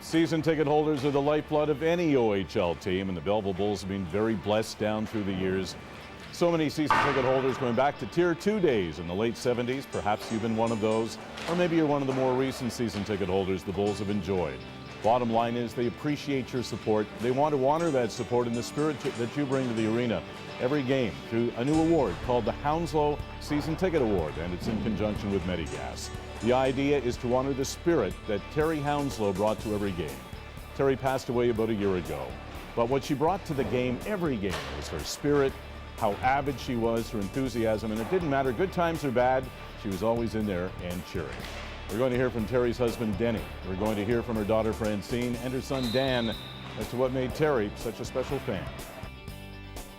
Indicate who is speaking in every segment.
Speaker 1: Season ticket holders are the lifeblood of any OHL team, and the Belleville Bulls have been very blessed down through the years. So many season ticket holders going back to Tier 2 days in the late 70s. Perhaps you've been one of those, or maybe you're one of the more recent season ticket holders the Bulls have enjoyed. Bottom line is they appreciate your support. They want to honor that support in the spirit that you bring to the arena every game through a new award called the Hounslow Season Ticket Award, and it's in conjunction with Medigas. The idea is to honor the spirit that Terry Hounslow brought to every game. Terry passed away about a year ago, but what she brought to the game every game was her spirit, how avid she was, her enthusiasm, and it didn't matter good times or bad, she was always in there and cheering. We're going to hear from Terry's husband, Denny. We're going to hear from her daughter, Francine, and her son, Dan, as to what made Terry such a special fan.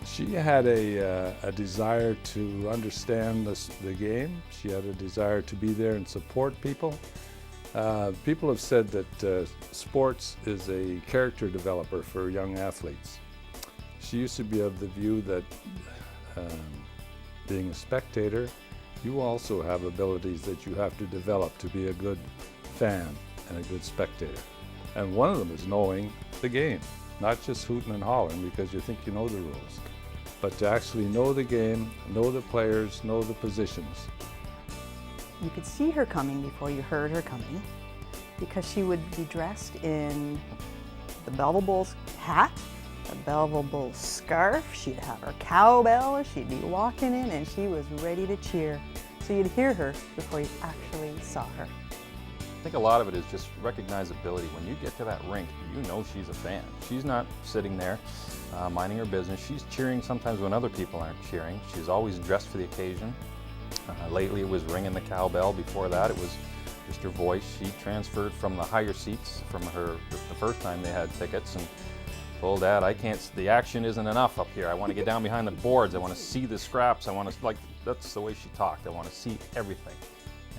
Speaker 2: She had a desire to understand the game. She had a desire to be there and support people. People have said that sports is a character developer for young athletes. She used to be of the view that being a spectator, you also have abilities that you have to develop to be a good fan and a good spectator. And one of them is knowing the game, not just hooting and hollering because you think you know the rules, but to actually know the game, know the players, know the positions.
Speaker 3: You could see her coming before you heard her coming because she would be dressed in the Belleville Bulls hat, the Belleville Bulls scarf, she'd have her cowbell, she'd be walking in and she was ready to cheer. So you'd hear her before you actually saw her.
Speaker 4: I think a lot of it is just recognizability. When you get to that rink, you know she's a fan. She's not sitting there minding her business. She's cheering sometimes when other people aren't cheering. She's always dressed for the occasion. Lately it was ringing the cowbell. Before that it was just her voice. She transferred from the higher seats from the first time they had tickets and told Dad, the action isn't enough up here. I want to get down behind the boards. I want to see the scraps. That's the way she talked. I want to see everything.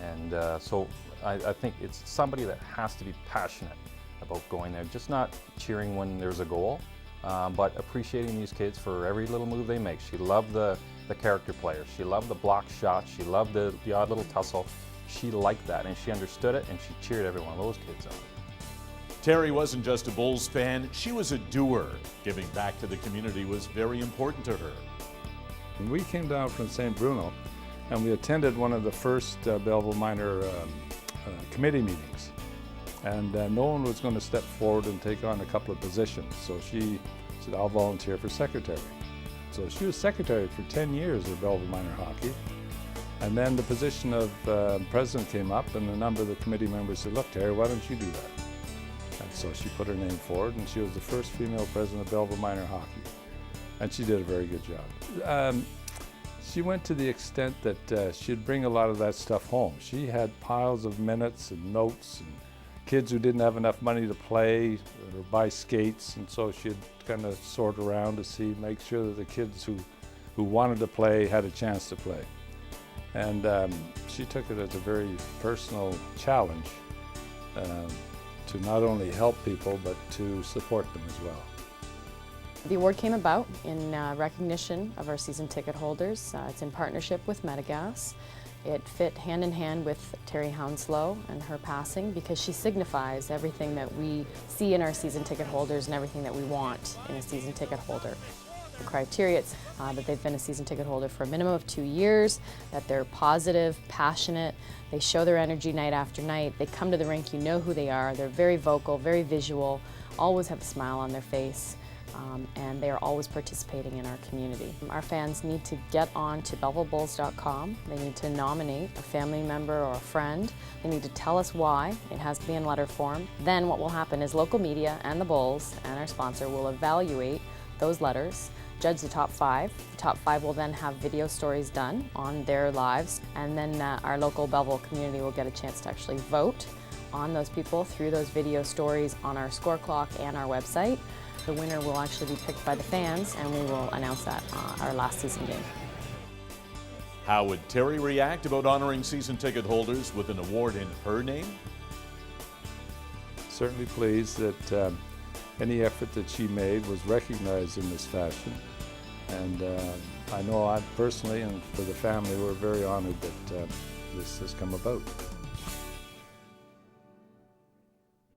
Speaker 4: And so I think it's somebody that has to be passionate about going there, just not cheering when there's a goal, but appreciating these kids for every little move they make. She loved the character players. She loved the block shots. She loved the odd little tussle. She liked that, and she understood it, and she cheered every one of those kids on.
Speaker 1: Terry wasn't just a Bulls fan, she was a doer. Giving back to the community was very important to her.
Speaker 2: When we came down from St. Bruno, and we attended one of the first Belleville Minor committee meetings. And no one was going to step forward and take on a couple of positions. So she said, I'll volunteer for secretary. So she was secretary for 10 years of Belleville Minor Hockey. And then the position of president came up and a number of the committee members said, look, Terry, why don't you do that? And so she put her name forward and she was the first female president of Belleville Minor Hockey. And she did a very good job. She went to the extent that she'd bring a lot of that stuff home. She had piles of minutes and notes and kids who didn't have enough money to play or buy skates, and so she'd kind of sort around to make sure that the kids who wanted to play had a chance to play. And she took it as a very personal challenge to not only help people but to support them as well.
Speaker 5: The award came about in recognition of our season ticket holders. It's in partnership with Medigas. It fit hand in hand with Terry Hounslow and her passing because she signifies everything that we see in our season ticket holders and everything that we want in a season ticket holder. The criteria is that they've been a season ticket holder for a minimum of 2 years, that they're positive, passionate, they show their energy night after night, they come to the rink, you know who they are, they're very vocal, very visual, always have a smile on their face. And they are always participating in our community. Our fans need to get on to BellevilleBulls.com. They need to nominate a family member or a friend. They need to tell us why. It has to be in letter form. Then what will happen is local media and the Bulls and our sponsor will evaluate those letters, judge the top 5. The top 5 will then have video stories done on their lives, and then our local Belleville community will get a chance to actually vote on those people through those video stories on our score clock and our website. The winner will actually be picked by the fans, and we will announce that our last season game.
Speaker 1: How would Terry react about honoring season ticket holders with an award in her name?
Speaker 2: Certainly pleased that any effort that she made was recognized in this fashion. And I know I personally and for the family, we're very honored that this has come about.